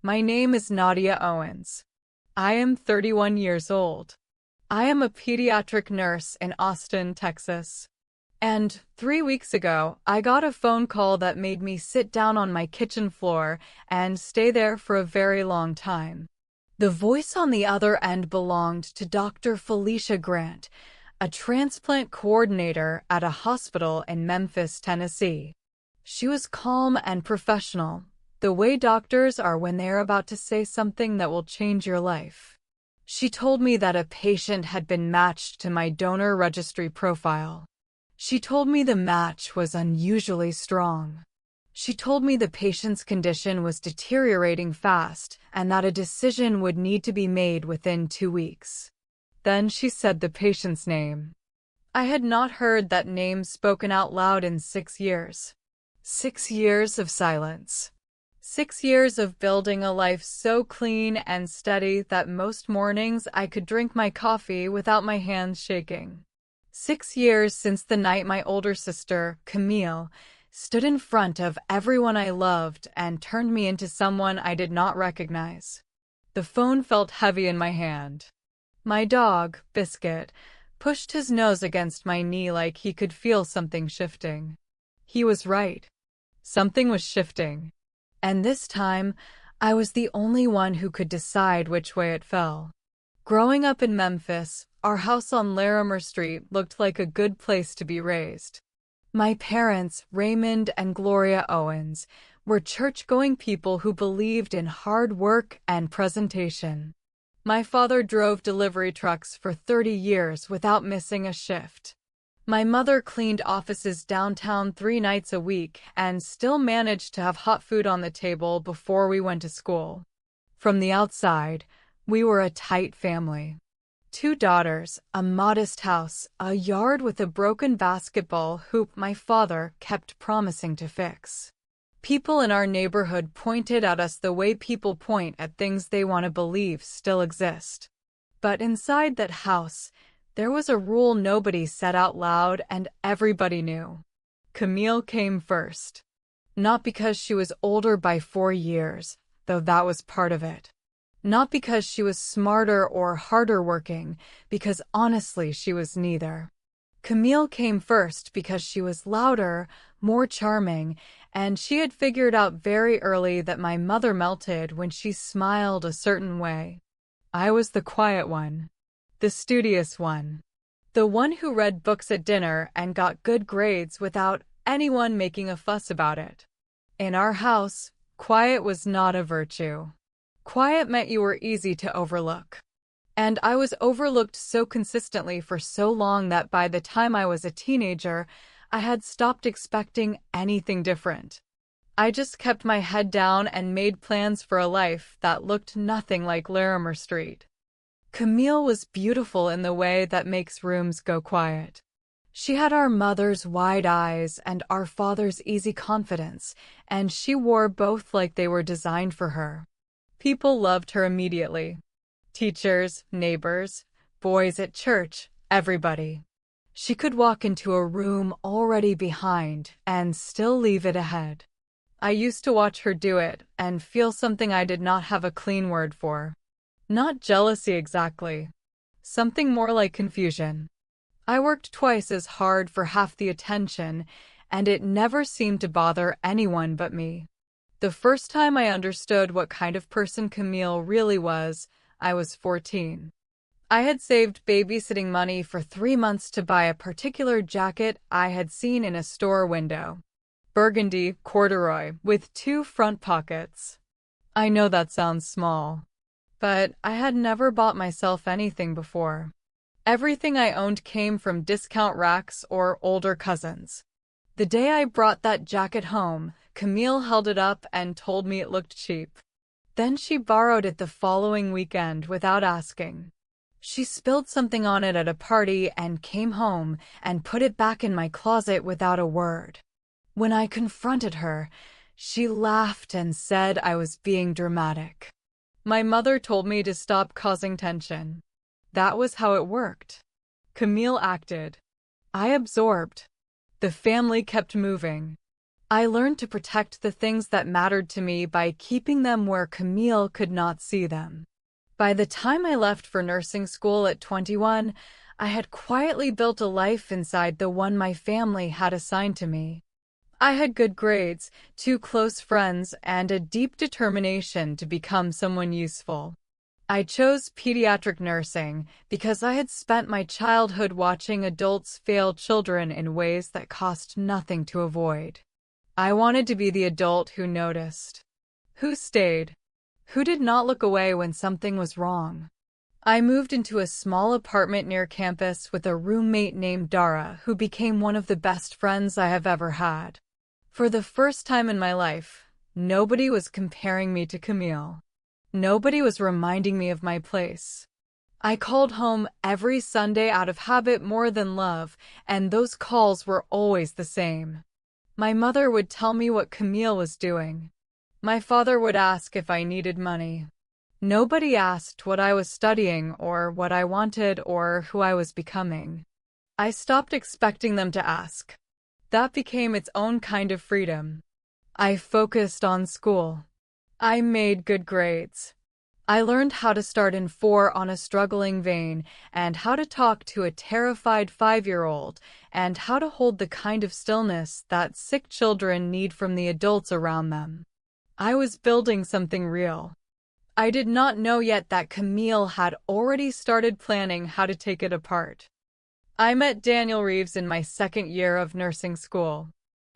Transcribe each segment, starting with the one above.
My name is Nadia Owens. I am 31 years old. I am a pediatric nurse in Austin, Texas. And 3 weeks ago, I got a phone call that made me sit down on my kitchen floor and stay there for a very long time. The voice on the other end belonged to Dr. Felicia Grant, a transplant coordinator at a hospital in Memphis, Tennessee. She was calm and professional, the way doctors are when they're about to say something that will change your life. She told me that a patient had been matched to my donor registry profile. She told me the match was unusually strong. She told me the patient's condition was deteriorating fast and that a decision would need to be made within 2 weeks. Then she said the patient's name. I had not heard that name spoken out loud in 6 years. 6 years of silence. 6 years of building a life so clean and steady that most mornings I could drink my coffee without my hands shaking. 6 years since the night my older sister, Camille, stood in front of everyone I loved and turned me into someone I did not recognize. The phone felt heavy in my hand. My dog, Biscuit, pushed his nose against my knee like he could feel something shifting. He was right. Something was shifting. And this time, I was the only one who could decide which way it fell. Growing up in Memphis, our house on Larimer Street looked like a good place to be raised. My parents, Raymond and Gloria Owens, were church-going people who believed in hard work and presentation. My father drove delivery trucks for 30 years without missing a shift. My mother cleaned offices downtown 3 nights a week and still managed to have hot food on the table before we went to school. From the outside, we were a tight family. 2 daughters, a modest house, a yard with a broken basketball hoop my father kept promising to fix. People in our neighborhood pointed at us the way people point at things they want to believe still exist. But inside that house, there was a rule nobody said out loud and everybody knew. Camille came first. Not because she was older by 4 years, though that was part of it. Not because she was smarter or harder working, because honestly she was neither. Camille came first because she was louder, more charming, and she had figured out very early that my mother melted when she smiled a certain way. I was the quiet one. The studious one. The one who read books at dinner and got good grades without anyone making a fuss about it. In our house, quiet was not a virtue. Quiet meant you were easy to overlook. And I was overlooked so consistently for so long that by the time I was a teenager, I had stopped expecting anything different. I just kept my head down and made plans for a life that looked nothing like Larimer Street. Camille was beautiful in the way that makes rooms go quiet. She had our mother's wide eyes and our father's easy confidence, and she wore both like they were designed for her. People loved her immediately. Teachers, neighbors, boys at church, everybody. She could walk into a room already behind and still leave it ahead. I used to watch her do it and feel something I did not have a clean word for. Not jealousy exactly. Something more like confusion. I worked twice as hard for half the attention, and it never seemed to bother anyone but me. The first time I understood what kind of person Camille really was, I was 14. I had saved babysitting money for 3 months to buy a particular jacket I had seen in a store window. Burgundy, corduroy, with 2 front pockets. I know that sounds small, but I had never bought myself anything before. Everything I owned came from discount racks or older cousins. The day I brought that jacket home, Camille held it up and told me it looked cheap. Then she borrowed it the following weekend without asking. She spilled something on it at a party and came home and put it back in my closet without a word. When I confronted her, she laughed and said I was being dramatic. My mother told me to stop causing tension. That was how it worked. Camille acted. I absorbed. The family kept moving. I learned to protect the things that mattered to me by keeping them where Camille could not see them. By the time I left for nursing school at 21, I had quietly built a life inside the one my family had assigned to me. I had good grades, two close friends, and a deep determination to become someone useful. I chose pediatric nursing because I had spent my childhood watching adults fail children in ways that cost nothing to avoid. I wanted to be the adult who noticed, who stayed, who did not look away when something was wrong. I moved into a small apartment near campus with a roommate named Dara, who became one of the best friends I have ever had. For the first time in my life, nobody was comparing me to Camille. Nobody was reminding me of my place. I called home every Sunday out of habit more than love, and those calls were always the same. My mother would tell me what Camille was doing. My father would ask if I needed money. Nobody asked what I was studying or what I wanted or who I was becoming. I stopped expecting them to ask. That became its own kind of freedom. I focused on school. I made good grades. I learned how to start in 4 on a struggling vein, and how to talk to a terrified 5-year-old, and how to hold the kind of stillness that sick children need from the adults around them. I was building something real. I did not know yet that Camille had already started planning how to take it apart. I met Daniel Reeves in my 2nd year of nursing school.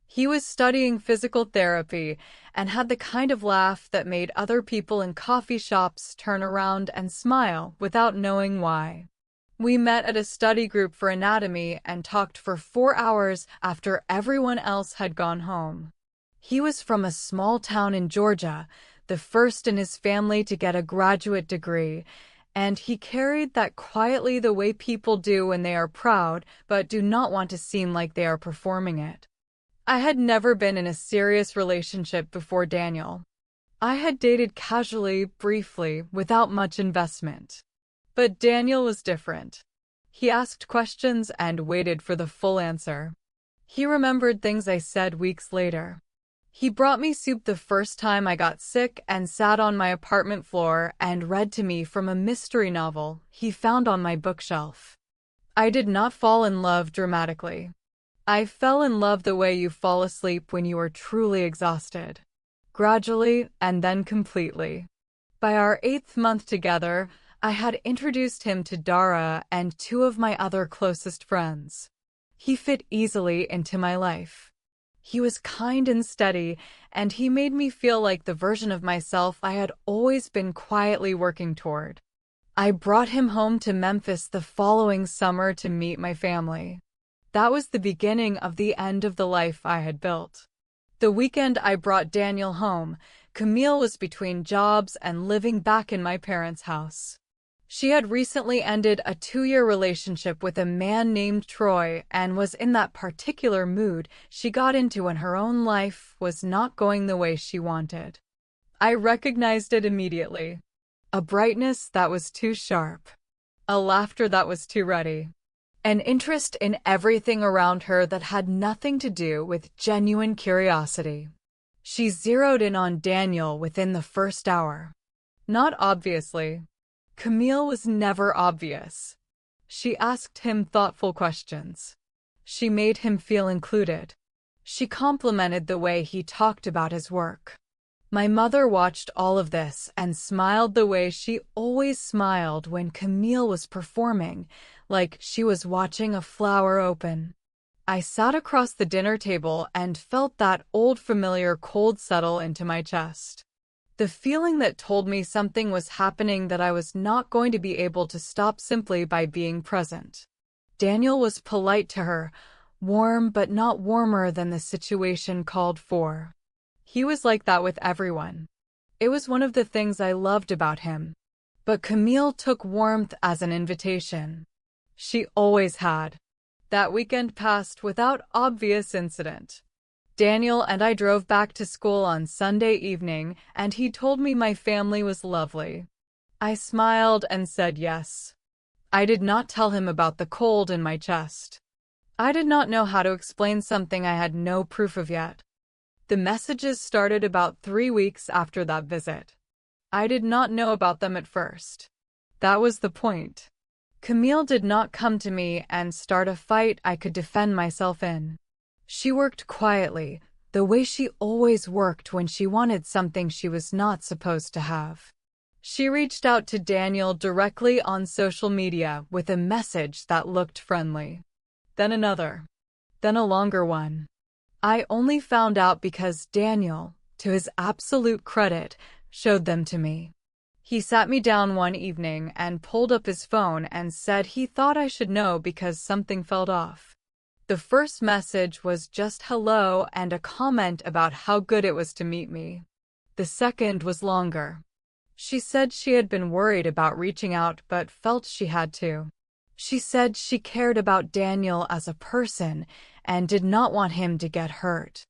He was studying physical therapy and had the kind of laugh that made other people in coffee shops turn around and smile without knowing why. We met at a study group for anatomy and talked for 4 hours after everyone else had gone home. He was from a small town in Georgia, the first in his family to get a graduate degree, and he carried that quietly the way people do when they are proud but do not want to seem like they are performing it. I had never been in a serious relationship before Daniel. I had dated casually, briefly, without much investment. But Daniel was different. He asked questions and waited for the full answer. He remembered things I said weeks later. He brought me soup the first time I got sick and sat on my apartment floor and read to me from a mystery novel he found on my bookshelf. I did not fall in love dramatically. I fell in love the way you fall asleep when you are truly exhausted. Gradually, and then completely. By our 8th month together, I had introduced him to Dara and 2 of my other closest friends. He fit easily into my life. He was kind and steady, and he made me feel like the version of myself I had always been quietly working toward. I brought him home to Memphis the following summer to meet my family. That was the beginning of the end of the life I had built. The weekend I brought Daniel home, Camille was between jobs and living back in my parents' house. She had recently ended a 2-year relationship with a man named Troy and was in that particular mood she got into when her own life was not going the way she wanted. I recognized it immediately. A brightness that was too sharp. A laughter that was too ready. An interest in everything around her that had nothing to do with genuine curiosity. She zeroed in on Daniel within the first hour. Not obviously. Camille was never obvious. She asked him thoughtful questions. She made him feel included. She complimented the way he talked about his work. My mother watched all of this and smiled the way she always smiled when Camille was performing, like she was watching a flower open. I sat across the dinner table and felt that old familiar cold settle into my chest. The feeling that told me something was happening that I was not going to be able to stop simply by being present. Daniel was polite to her, warm but not warmer than the situation called for. He was like that with everyone. It was one of the things I loved about him. But Camille took warmth as an invitation. She always had. That weekend passed without obvious incident. Daniel and I drove back to school on Sunday evening, and he told me my family was lovely. I smiled and said yes. I did not tell him about the cold in my chest. I did not know how to explain something I had no proof of yet. The messages started about 3 weeks after that visit. I did not know about them at first. That was the point. Camille did not come to me and start a fight I could defend myself in. She worked quietly, the way she always worked when she wanted something she was not supposed to have. She reached out to Daniel directly on social media with a message that looked friendly. Then another. Then a longer one. I only found out because Daniel, to his absolute credit, showed them to me. He sat me down one evening and pulled up his phone and said he thought I should know because something felt off. The first message was just hello and a comment about how good it was to meet me. The second was longer. She said she had been worried about reaching out but felt she had to. She said she cared about Daniel as a person and did not want him to get hurt.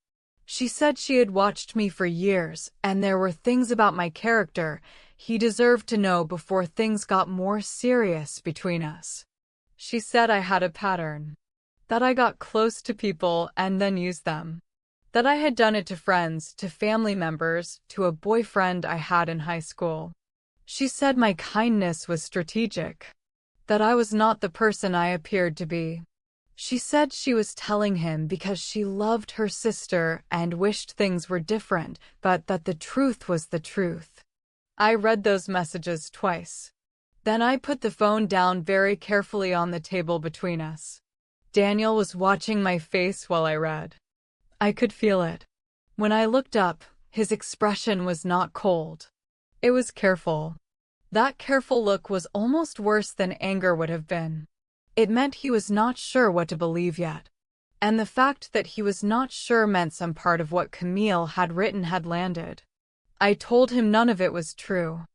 She said she had watched me for years and there were things about my character he deserved to know before things got more serious between us. She said I had a pattern. That I got close to people and then used them. That I had done it to friends, to family members, to a boyfriend I had in high school. She said my kindness was strategic. That I was not the person I appeared to be. She said she was telling him because she loved her sister and wished things were different, but that the truth was the truth. I read those messages twice. Then I put the phone down very carefully on the table between us. Daniel was watching my face while I read. I could feel it. When I looked up, his expression was not cold. It was careful. That careful look was almost worse than anger would have been. It meant he was not sure what to believe yet. And the fact that he was not sure meant some part of what Camille had written had landed. I told him none of it was true.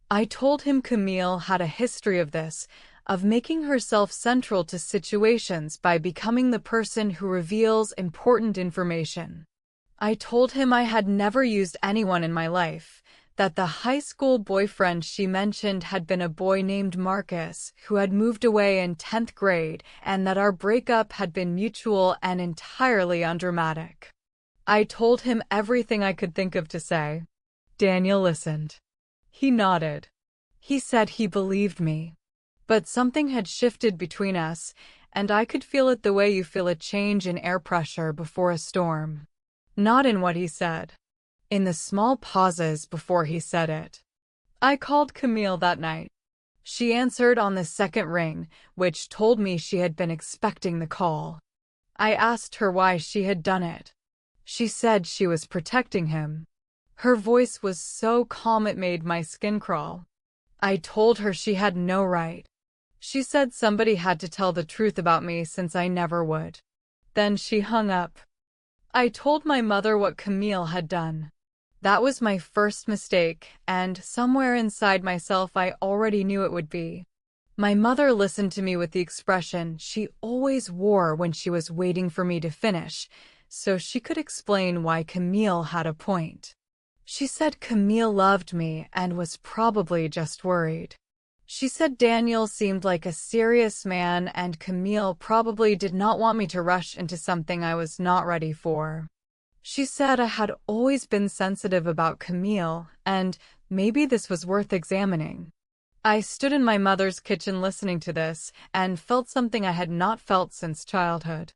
I told him Camille had a history of this, of making herself central to situations by becoming the person who reveals important information. I told him I had never used anyone in my life, that the high school boyfriend she mentioned had been a boy named Marcus who had moved away in 10th grade and that our breakup had been mutual and entirely undramatic. I told him everything I could think of to say. Daniel listened. He nodded. He said he believed me. But something had shifted between us, and I could feel it the way you feel a change in air pressure before a storm. Not in what he said. In the small pauses before he said it. I called Camille that night. She answered on the second ring, which told me she had been expecting the call. I asked her why she had done it. She said she was protecting him. Her voice was so calm it made my skin crawl. I told her she had no right. She said somebody had to tell the truth about me since I never would. Then she hung up. I told my mother what Camille had done. That was my first mistake, and somewhere inside myself I already knew it would be. My mother listened to me with the expression she always wore when she was waiting for me to finish, so she could explain why Camille had a point. She said Camille loved me and was probably just worried. She said Daniel seemed like a serious man and Camille probably did not want me to rush into something I was not ready for. She said I had always been sensitive about Camille, and maybe this was worth examining. I stood in my mother's kitchen listening to this, and felt something I had not felt since childhood.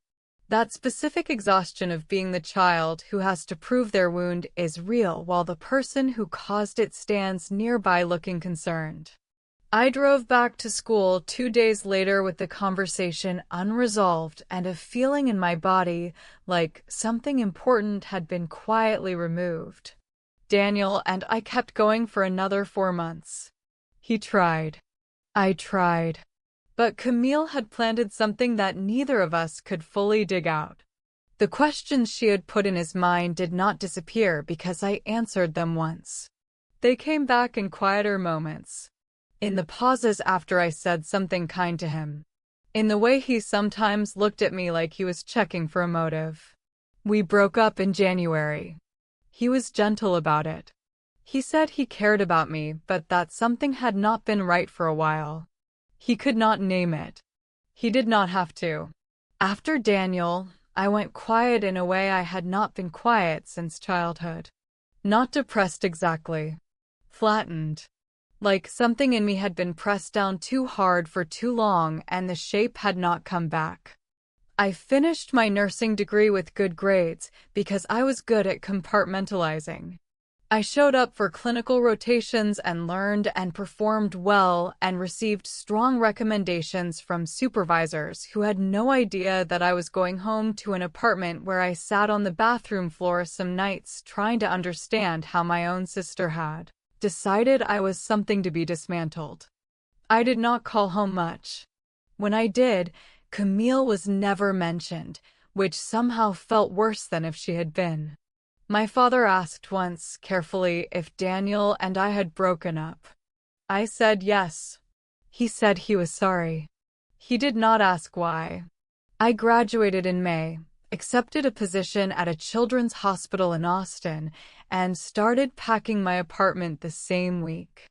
That specific exhaustion of being the child who has to prove their wound is real while the person who caused it stands nearby looking concerned. I drove back to school 2 days later with the conversation unresolved and a feeling in my body like something important had been quietly removed. Daniel and I kept going for another 4 months. He tried. I tried. But Camille had planted something that neither of us could fully dig out. The questions she had put in his mind did not disappear because I answered them once. They came back in quieter moments. In the pauses after I said something kind to him. In the way he sometimes looked at me like he was checking for a motive. We broke up in January. He was gentle about it. He said he cared about me, but that something had not been right for a while. He could not name it. He did not have to. After Daniel, I went quiet in a way I had not been quiet since childhood. Not depressed exactly. Flattened. Like something in me had been pressed down too hard for too long and the shape had not come back. I finished my nursing degree with good grades because I was good at compartmentalizing. I showed up for clinical rotations and learned and performed well and received strong recommendations from supervisors who had no idea that I was going home to an apartment where I sat on the bathroom floor some nights trying to understand how my own sister had decided I was something to be dismantled. I did not call home much. When I did, Camille was never mentioned, which somehow felt worse than if she had been. My father asked once, carefully, if Daniel and I had broken up. I said yes. He said he was sorry. He did not ask why. I graduated in May, accepted a position at a children's hospital in Austin, and started packing my apartment the same week.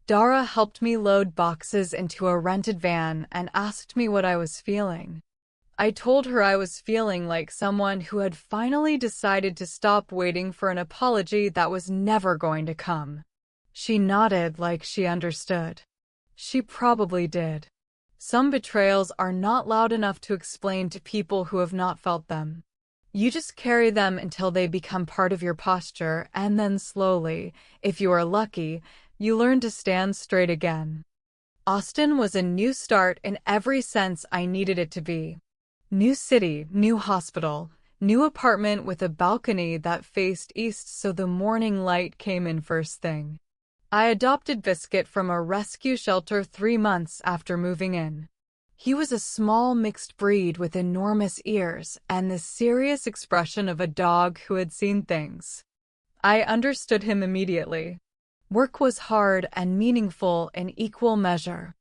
Dara helped me load boxes into a rented van and asked me what I was feeling. I told her I was feeling like someone who had finally decided to stop waiting for an apology that was never going to come. She nodded like she understood. She probably did. Some betrayals are not loud enough to explain to people who have not felt them. You just carry them until they become part of your posture, and then slowly, if you are lucky, you learn to stand straight again. Austin was a new start in every sense I needed it to be. New city, new hospital, new apartment with a balcony that faced east so the morning light came in first thing. I adopted Biscuit from a rescue shelter 3 months after moving in. He was a small mixed breed with enormous ears and the serious expression of a dog who had seen things. I understood him immediately. Work was hard and meaningful in equal measure.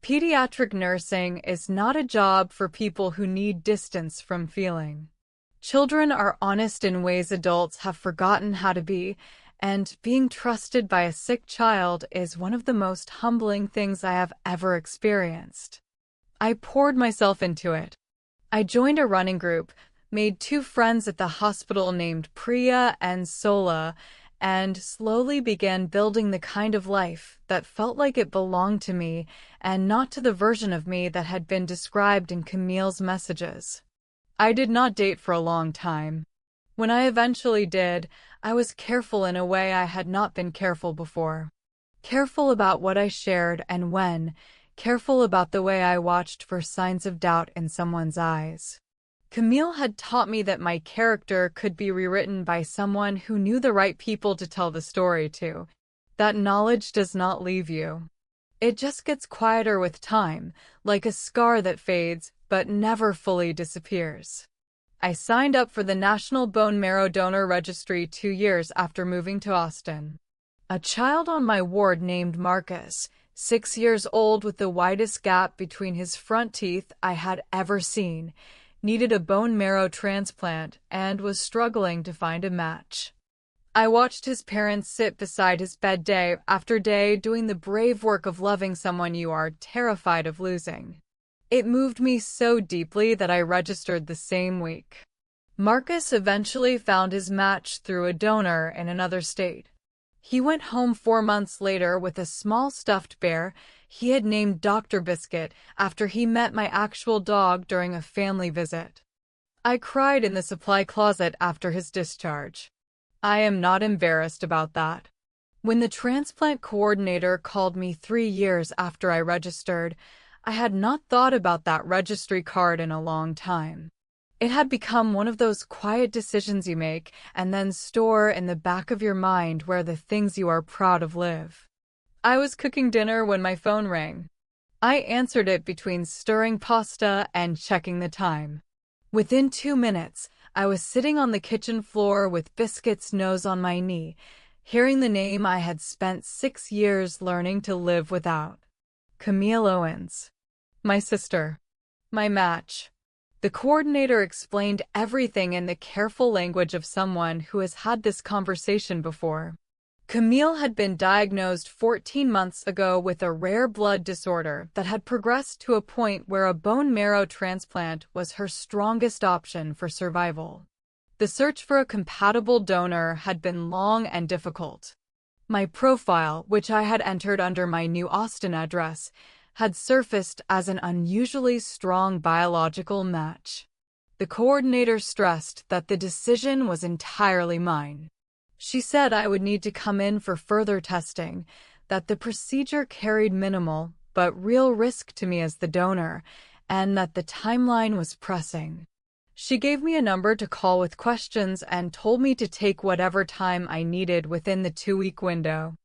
Pediatric nursing is not a job for people who need distance from feeling. Children are honest in ways adults have forgotten how to be, and being trusted by a sick child is one of the most humbling things I have ever experienced. I poured myself into it. I joined a running group, made 2 friends at the hospital named Priya and Sola, and slowly began building the kind of life that felt like it belonged to me and not to the version of me that had been described in Camille's messages. I did not date for a long time. When I eventually did, I was careful in a way I had not been careful before. Careful about what I shared and when, careful about the way I watched for signs of doubt in someone's eyes. Camille had taught me that my character could be rewritten by someone who knew the right people to tell the story to. That knowledge does not leave you. It just gets quieter with time, like a scar that fades but never fully disappears. I signed up for the National Bone Marrow Donor Registry 2 years after moving to Austin. A child on my ward named Marcus, 6 years old with the widest gap between his front teeth I had ever seen, needed a bone marrow transplant and was struggling to find a match. I watched his parents sit beside his bed day after day doing the brave work of loving someone you are terrified of losing. It moved me so deeply that I registered the same week. Marcus eventually found his match through a donor in another state. He went home 4 months later with a small stuffed bear he had named Dr. Biscuit after he met my actual dog during a family visit. I cried in the supply closet after his discharge. I am not embarrassed about that. When the transplant coordinator called me 3 years after I registered, I had not thought about that registry card in a long time. It had become one of those quiet decisions you make and then store in the back of your mind where the things you are proud of live. I was cooking dinner when my phone rang. I answered it between stirring pasta and checking the time. Within 2 minutes, I was sitting on the kitchen floor with Biscuit's nose on my knee, hearing the name I had spent 6 years learning to live without. Camille Owens. My sister. My match. The coordinator explained everything in the careful language of someone who has had this conversation before. Camille had been diagnosed 14 months ago with a rare blood disorder that had progressed to a point where a bone marrow transplant was her strongest option for survival. The search for a compatible donor had been long and difficult. My profile, which I had entered under my new Austin address, had surfaced as an unusually strong biological match. The coordinator stressed that the decision was entirely mine. She said I would need to come in for further testing, that the procedure carried minimal but real risk to me as the donor, and that the timeline was pressing. She gave me a number to call with questions and told me to take whatever time I needed within the 2-week window.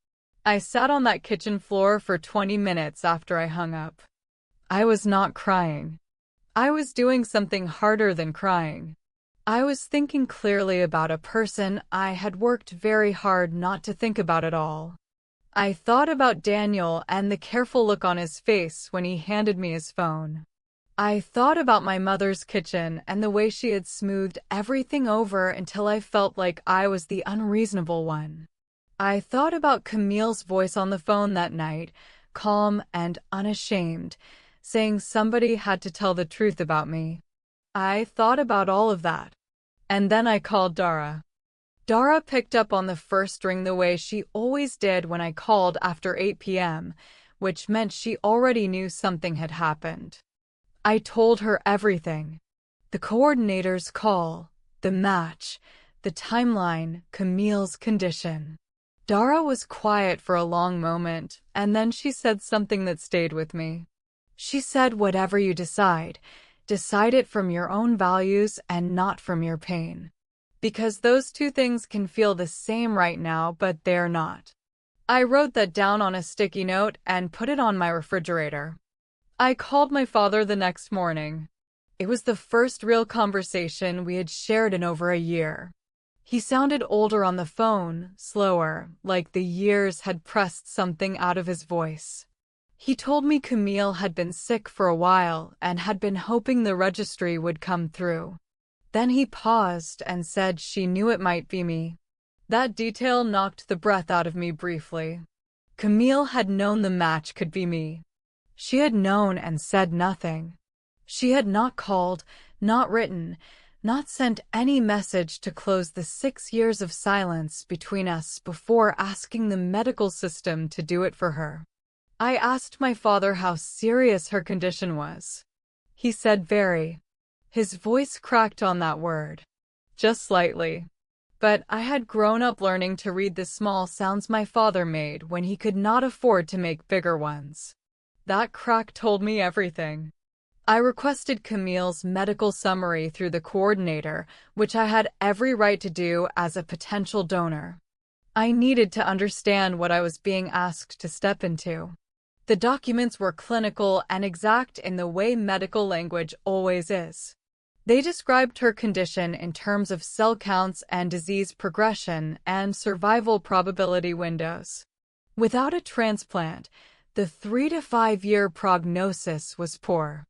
I sat on that kitchen floor for 20 minutes after I hung up. I was not crying. I was doing something harder than crying. I was thinking clearly about a person I had worked very hard not to think about at all. I thought about Daniel and the careful look on his face when he handed me his phone. I thought about my mother's kitchen and the way she had smoothed everything over until I felt like I was the unreasonable one. I thought about Camille's voice on the phone that night, calm and unashamed, saying somebody had to tell the truth about me. I thought about all of that. And then I called Dara. Dara picked up on the first ring the way she always did when I called after 8 p.m., which meant she already knew something had happened. I told her everything. The coordinator's call, the match, the timeline, Camille's condition. Dara was quiet for a long moment, and then she said something that stayed with me. She said, "Whatever you decide it from your own values and not from your pain. Because those two things can feel the same right now, but they're not." I wrote that down on a sticky note and put it on my refrigerator. I called my father the next morning. It was the first real conversation we had shared in over a year. He sounded older on the phone, slower, like the years had pressed something out of his voice. He told me Camille had been sick for a while and had been hoping the registry would come through. Then he paused and said she knew it might be me. That detail knocked the breath out of me briefly. Camille had known the match could be me. She had known and said nothing. She had not called, not written, not sent any message to close the 6 years of silence between us before asking the medical system to do it for her. I asked my father how serious her condition was. He said very. His voice cracked on that word. Just slightly. But I had grown up learning to read the small sounds my father made when he could not afford to make bigger ones. That crack told me everything. I requested Camille's medical summary through the coordinator, which I had every right to do as a potential donor. I needed to understand what I was being asked to step into. The documents were clinical and exact in the way medical language always is. They described her condition in terms of cell counts and disease progression and survival probability windows. Without a transplant, the 3 to 5 year prognosis was poor.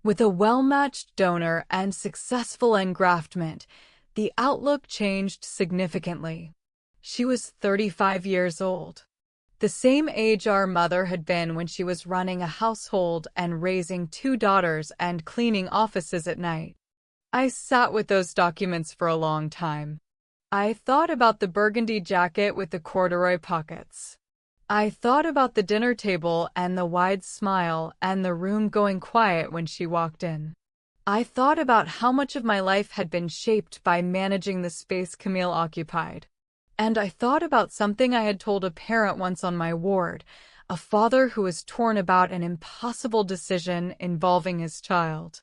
With a well-matched donor and successful engraftment, the outlook changed significantly. She was 35 years old. The same age our mother had been when she was running a household and raising 2 daughters and cleaning offices at night. I sat with those documents for a long time. I thought about the burgundy jacket with the corduroy pockets. I thought about the dinner table and the wide smile and the room going quiet when she walked in. I thought about how much of my life had been shaped by managing the space Camille occupied. And I thought about something I had told a parent once on my ward, a father who was torn about an impossible decision involving his child.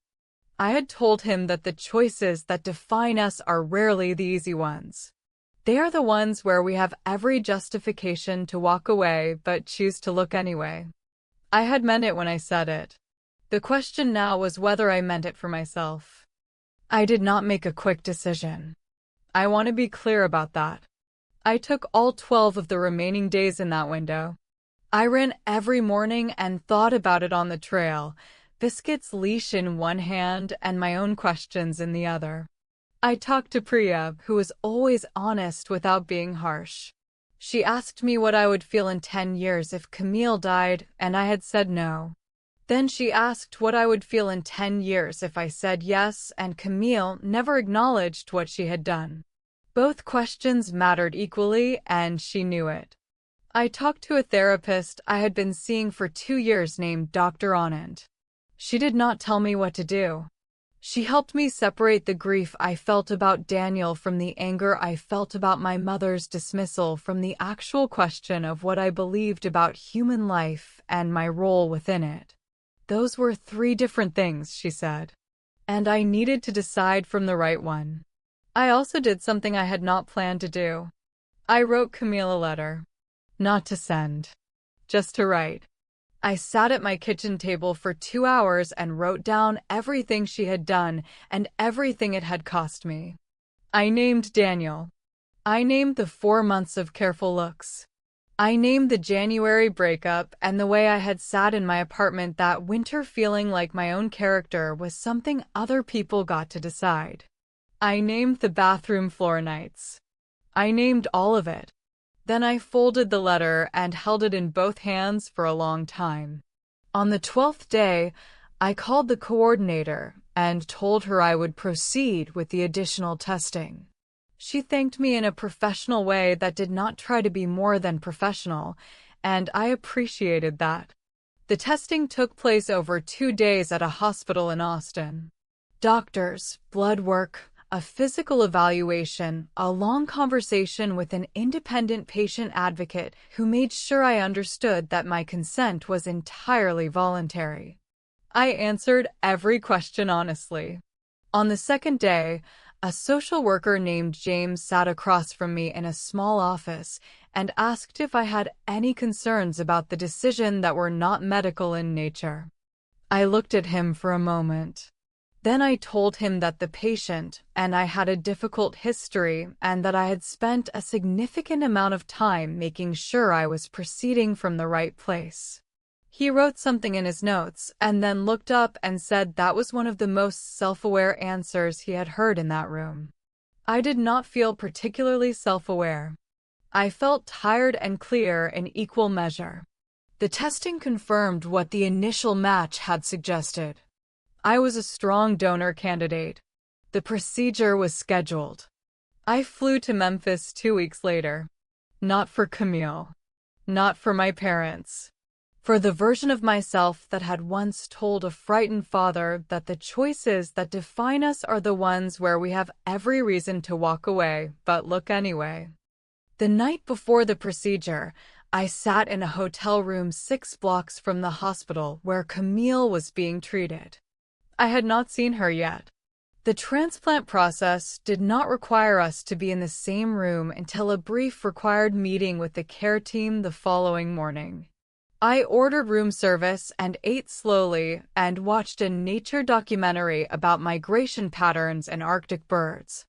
I had told him that the choices that define us are rarely the easy ones. They are the ones where we have every justification to walk away but choose to look anyway. I had meant it when I said it. The question now was whether I meant it for myself. I did not make a quick decision. I want to be clear about that. I took all 12 of the remaining days in that window. I ran every morning and thought about it on the trail, Biscuit's leash in one hand and my own questions in the other. I talked to Priya, who was always honest without being harsh. She asked me what I would feel in 10 years if Camille died, and I had said no. Then she asked what I would feel in 10 years if I said yes, and Camille never acknowledged what she had done. Both questions mattered equally, and she knew it. I talked to a therapist I had been seeing for 2 years named Dr. Anand. She did not tell me what to do. She helped me separate the grief I felt about Daniel from the anger I felt about my mother's dismissal, from the actual question of what I believed about human life and my role within it. Those were 3 different things, she said. And I needed to decide from the right one. I also did something I had not planned to do. I wrote Camille a letter. Not to send. Just to write. I sat at my kitchen table for 2 hours and wrote down everything she had done and everything it had cost me. I named Daniel. I named the 4 months of careful looks. I named the January breakup and the way I had sat in my apartment that winter feeling like my own character was something other people got to decide. I named the bathroom floor nights. I named all of it. Then I folded the letter and held it in both hands for a long time. On the 12th day, I called the coordinator and told her I would proceed with the additional testing. She thanked me in a professional way that did not try to be more than professional, and I appreciated that. The testing took place over 2 days at a hospital in Austin. Doctors, blood work, a physical evaluation, a long conversation with an independent patient advocate who made sure I understood that my consent was entirely voluntary. I answered every question honestly. On the 2nd day, a social worker named James sat across from me in a small office and asked if I had any concerns about the decision that were not medical in nature. I looked at him for a moment. Then I told him that the patient and I had a difficult history and that I had spent a significant amount of time making sure I was proceeding from the right place. He wrote something in his notes and then looked up and said that was one of the most self-aware answers he had heard in that room. I did not feel particularly self-aware. I felt tired and clear in equal measure. The testing confirmed what the initial match had suggested. I was a strong donor candidate. The procedure was scheduled. I flew to Memphis 2 weeks later. Not for Camille. Not for my parents. For the version of myself that had once told a frightened father that the choices that define us are the ones where we have every reason to walk away, but look anyway. The night before the procedure, I sat in a hotel room 6 blocks from the hospital where Camille was being treated. I had not seen her yet. The transplant process did not require us to be in the same room until a brief required meeting with the care team the following morning. I ordered room service and ate slowly and watched a nature documentary about migration patterns and Arctic birds.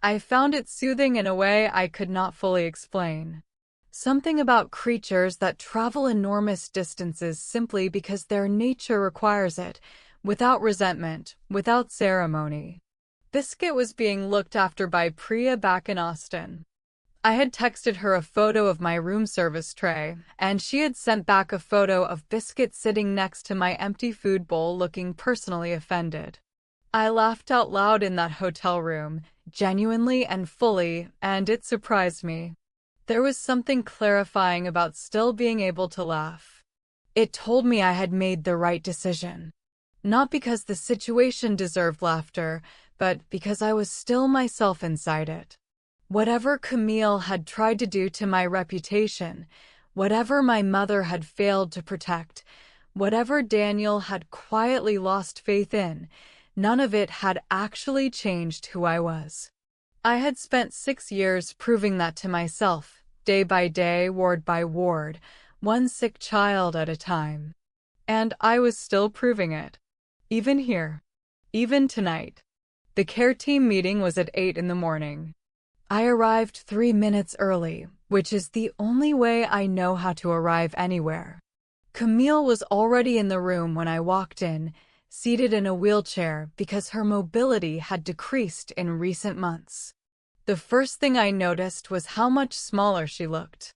I found it soothing in a way I could not fully explain. Something about creatures that travel enormous distances simply because their nature requires it, without resentment, without ceremony. Biscuit was being looked after by Priya back in Austin. I had texted her a photo of my room service tray, and she had sent back a photo of Biscuit sitting next to my empty food bowl looking personally offended. I laughed out loud in that hotel room, genuinely and fully, and it surprised me. There was something clarifying about still being able to laugh. It told me I had made the right decision. Not because the situation deserved laughter, but because I was still myself inside it. Whatever Camille had tried to do to my reputation, whatever my mother had failed to protect, whatever Daniel had quietly lost faith in, none of it had actually changed who I was. I had spent 6 years proving that to myself, day by day, ward by ward, one sick child at a time. And I was still proving it. Even here. Even tonight. The care team meeting was at 8 in the morning. I arrived 3 minutes early, which is the only way I know how to arrive anywhere. Camille was already in the room when I walked in, seated in a wheelchair because her mobility had decreased in recent months. The first thing I noticed was how much smaller she looked.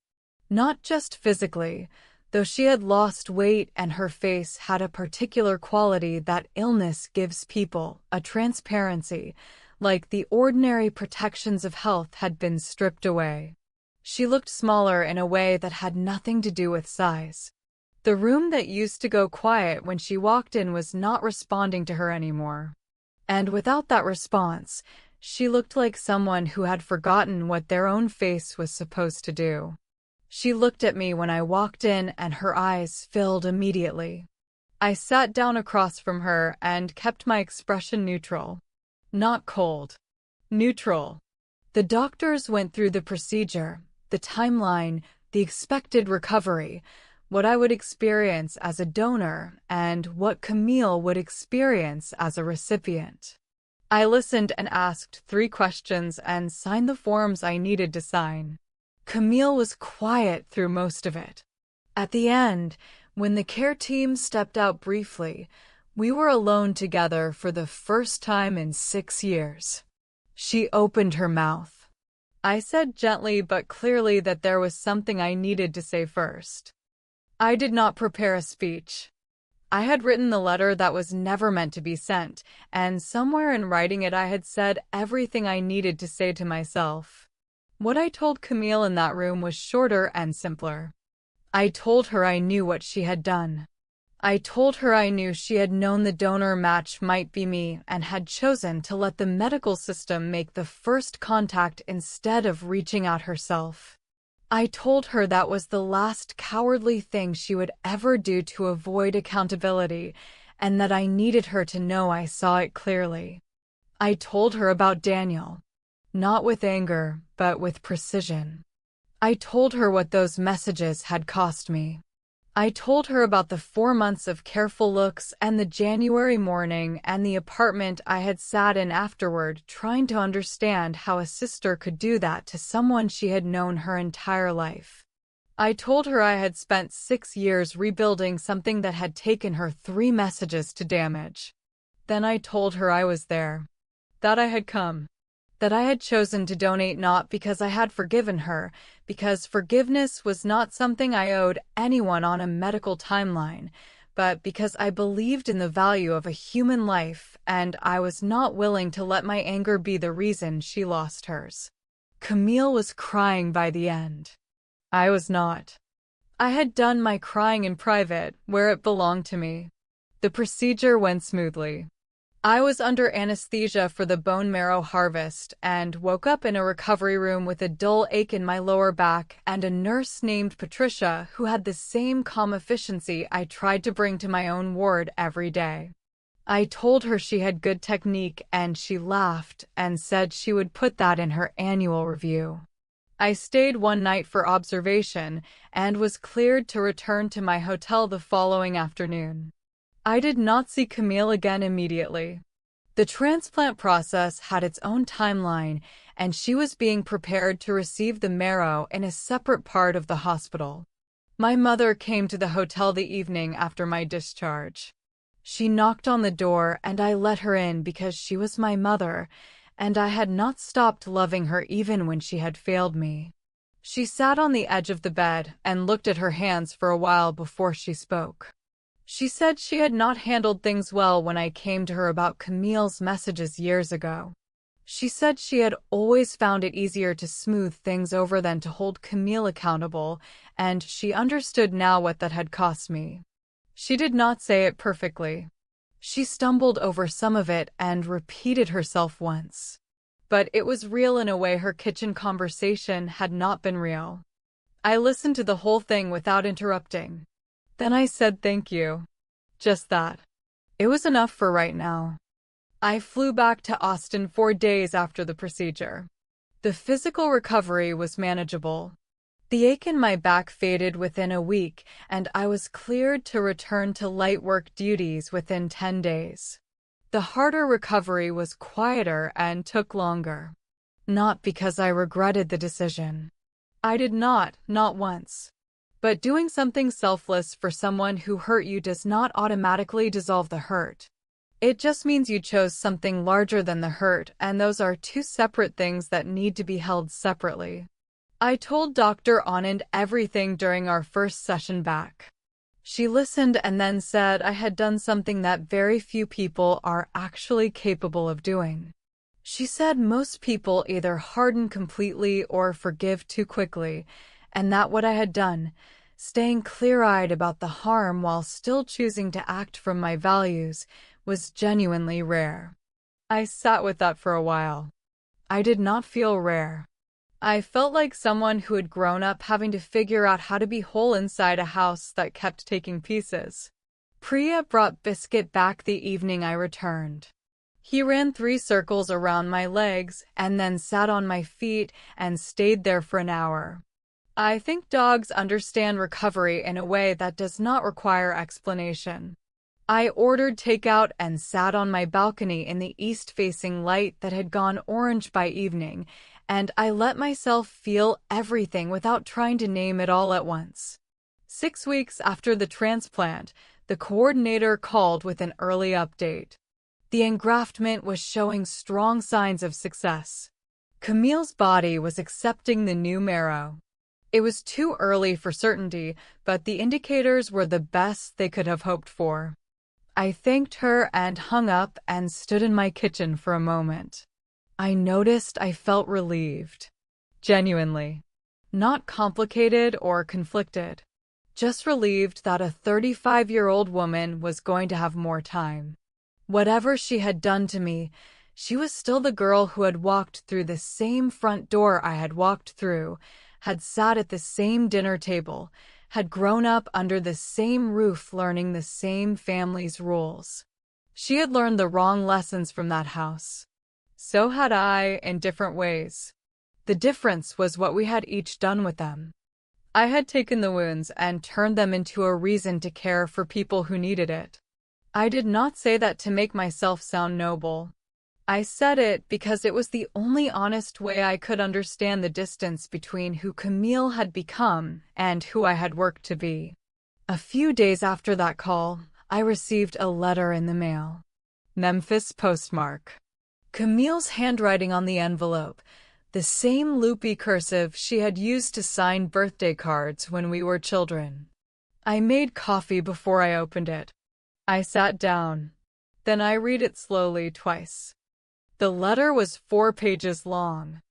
Not just physically, though she had lost weight and her face had a particular quality that illness gives people, a transparency, like the ordinary protections of health had been stripped away. She looked smaller in a way that had nothing to do with size. The room that used to go quiet when she walked in was not responding to her anymore. And without that response, she looked like someone who had forgotten what their own face was supposed to do. She looked at me when I walked in and her eyes filled immediately. I sat down across from her and kept my expression neutral. Not cold. Neutral. The doctors went through the procedure, the timeline, the expected recovery, what I would experience as a donor, and what Camille would experience as a recipient. I listened and asked 3 questions and signed the forms I needed to sign. Camille was quiet through most of it. At the end, when the care team stepped out briefly, we were alone together for the first time in 6 years. She opened her mouth. I said gently but clearly that there was something I needed to say first. I did not prepare a speech. I had written the letter that was never meant to be sent, and somewhere in writing it I had said everything I needed to say to myself. What I told Camille in that room was shorter and simpler. I told her I knew what she had done. I told her I knew she had known the donor match might be me and had chosen to let the medical system make the first contact instead of reaching out herself. I told her that was the last cowardly thing she would ever do to avoid accountability, and that I needed her to know I saw it clearly. I told her about Daniel. Not with anger, but with precision. I told her what those messages had cost me. I told her about the 4 months of careful looks and the January morning and the apartment I had sat in afterward, trying to understand how a sister could do that to someone she had known her entire life. I told her I had spent 6 years rebuilding something that had taken her 3 messages to damage. Then I told her I was there. That I had come. That I had chosen to donate not because I had forgiven her, because forgiveness was not something I owed anyone on a medical timeline, but because I believed in the value of a human life, and I was not willing to let my anger be the reason she lost hers. Camille was crying by the end. I was not. I had done my crying in private, where it belonged to me. The procedure went smoothly. I was under anesthesia for the bone marrow harvest and woke up in a recovery room with a dull ache in my lower back and a nurse named Patricia who had the same calm efficiency I tried to bring to my own ward every day. I told her she had good technique and she laughed and said she would put that in her annual review. I stayed one night for observation and was cleared to return to my hotel the following afternoon. I did not see Camille again immediately. The transplant process had its own timeline, and she was being prepared to receive the marrow in a separate part of the hospital. My mother came to the hotel the evening after my discharge. She knocked on the door, and I let her in because she was my mother, and I had not stopped loving her even when she had failed me. She sat on the edge of the bed and looked at her hands for a while before she spoke. She said she had not handled things well when I came to her about Camille's messages years ago. She said she had always found it easier to smooth things over than to hold Camille accountable, and she understood now what that had cost me. She did not say it perfectly. She stumbled over some of it and repeated herself once. But it was real in a way her kitchen conversation had not been real. I listened to the whole thing without interrupting. Then I said thank you. Just that. It was enough for right now. I flew back to Austin 4 days after the procedure. The physical recovery was manageable. The ache in my back faded within a week, and I was cleared to return to light work duties within 10 days. The harder recovery was quieter and took longer. Not because I regretted the decision. I did not once. But doing something selfless for someone who hurt you does not automatically dissolve the hurt. It just means you chose something larger than the hurt, and those are two separate things that need to be held separately. I told Dr. Anand everything during our first session back. She listened and then said I had done something that very few people are actually capable of doing. She said most people either harden completely or forgive too quickly, and that what I had done, staying clear-eyed about the harm while still choosing to act from my values, was genuinely rare. I sat with that for a while. I did not feel rare. I felt like someone who had grown up having to figure out how to be whole inside a house that kept taking pieces. Priya brought Biscuit back the evening I returned. He ran 3 circles around my legs and then sat on my feet and stayed there for an hour. I think dogs understand recovery in a way that does not require explanation. I ordered takeout and sat on my balcony in the east-facing light that had gone orange by evening, and I let myself feel everything without trying to name it all at once. 6 weeks after the transplant, the coordinator called with an early update. The engraftment was showing strong signs of success. Camille's body was accepting the new marrow. It was too early for certainty, but the indicators were the best they could have hoped for. I thanked her and hung up and stood in my kitchen for a moment. I noticed I felt relieved. Genuinely. Not complicated or conflicted. Just relieved that a 35-year-old woman was going to have more time. Whatever she had done to me, she was still the girl who had walked through the same front door I had walked through, had sat at the same dinner table, had grown up under the same roof learning the same family's rules. She had learned the wrong lessons from that house. So had I, in different ways. The difference was what we had each done with them. I had taken the wounds and turned them into a reason to care for people who needed it. I did not say that to make myself sound noble. I said it because it was the only honest way I could understand the distance between who Camille had become and who I had worked to be. A few days after that call, I received a letter in the mail. Memphis postmark. Camille's handwriting on the envelope, the same loopy cursive she had used to sign birthday cards when we were children. I made coffee before I opened it. I sat down. Then I read it slowly twice. The letter was 4 pages long.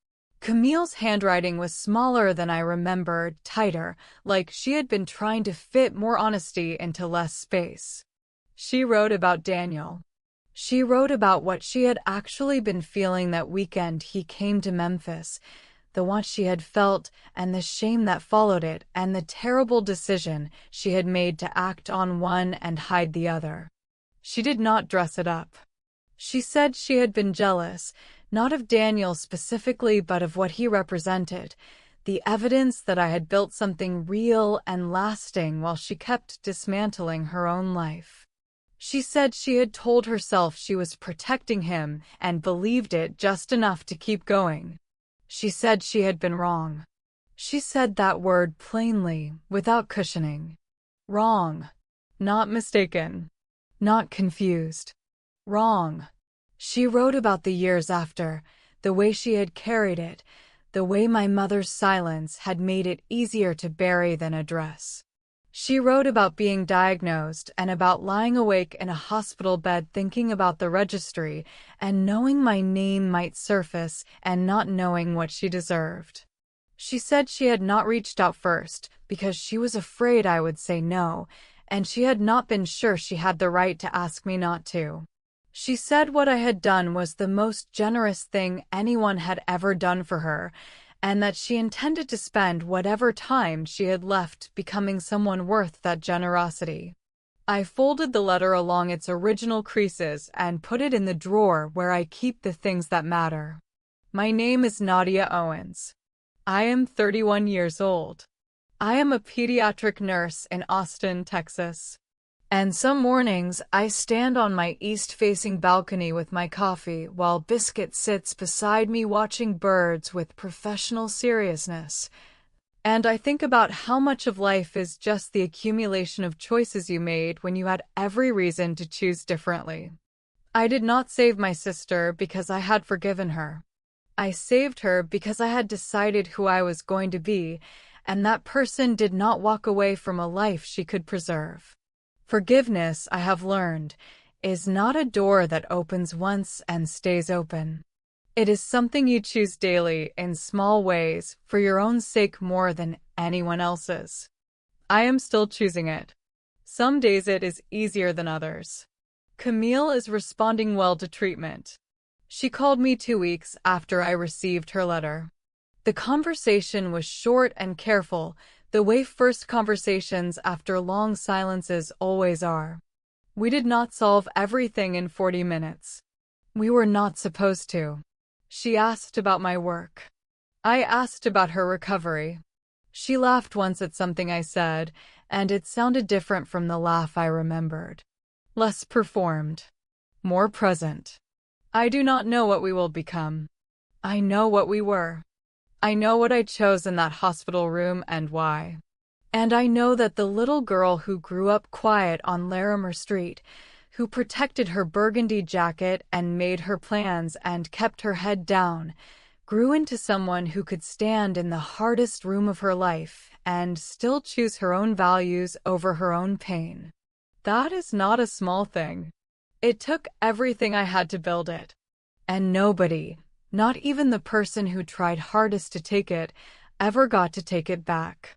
Camille's handwriting was smaller than I remembered, tighter, like she had been trying to fit more honesty into less space. She wrote about Daniel. She wrote about what she had actually been feeling that weekend he came to Memphis, the what she had felt and the shame that followed it, and the terrible decision she had made to act on one and hide the other. She did not dress it up. She said she had been jealous, not of Daniel specifically but of what he represented, the evidence that I had built something real and lasting while she kept dismantling her own life. She said she had told herself she was protecting him and believed it just enough to keep going. She said she had been wrong. She said that word plainly, without cushioning. Wrong. Not mistaken. Not confused. Wrong. She wrote about the years after, the way she had carried it, the way my mother's silence had made it easier to bury than address. She wrote about being diagnosed and about lying awake in a hospital bed thinking about the registry and knowing my name might surface and not knowing what she deserved. She said she had not reached out first because she was afraid I would say no, and she had not been sure she had the right to ask me not to. She said what I had done was the most generous thing anyone had ever done for her, and that she intended to spend whatever time she had left becoming someone worth that generosity. I folded the letter along its original creases and put it in the drawer where I keep the things that matter. My name is Nadia Owens. I am 31 years old. I am a pediatric nurse in Austin, Texas. And some mornings I stand on my east-facing balcony with my coffee while Biscuit sits beside me watching birds with professional seriousness. And I think about how much of life is just the accumulation of choices you made when you had every reason to choose differently. I did not save my sister because I had forgiven her. I saved her because I had decided who I was going to be, and that person did not walk away from a life she could preserve. Forgiveness, I have learned, is not a door that opens once and stays open. It is something you choose daily in small ways for your own sake more than anyone else's. I am still choosing it. Some days it is easier than others. Camille is responding well to treatment. She called me 2 weeks after I received her letter. The conversation was short and careful, the way first conversations after long silences always are. We did not solve everything in 40 minutes. We were not supposed to. She asked about my work. I asked about her recovery. She laughed once at something I said, and it sounded different from the laugh I remembered. Less performed. More present. I do not know what we will become. I know what we were. I know what I chose in that hospital room and why. And I know that the little girl who grew up quiet on Larimer Street, who protected her burgundy jacket and made her plans and kept her head down, grew into someone who could stand in the hardest room of her life and still choose her own values over her own pain. That is not a small thing. It took everything I had to build it. And nobody, not even the person who tried hardest to take it, ever got to take it back.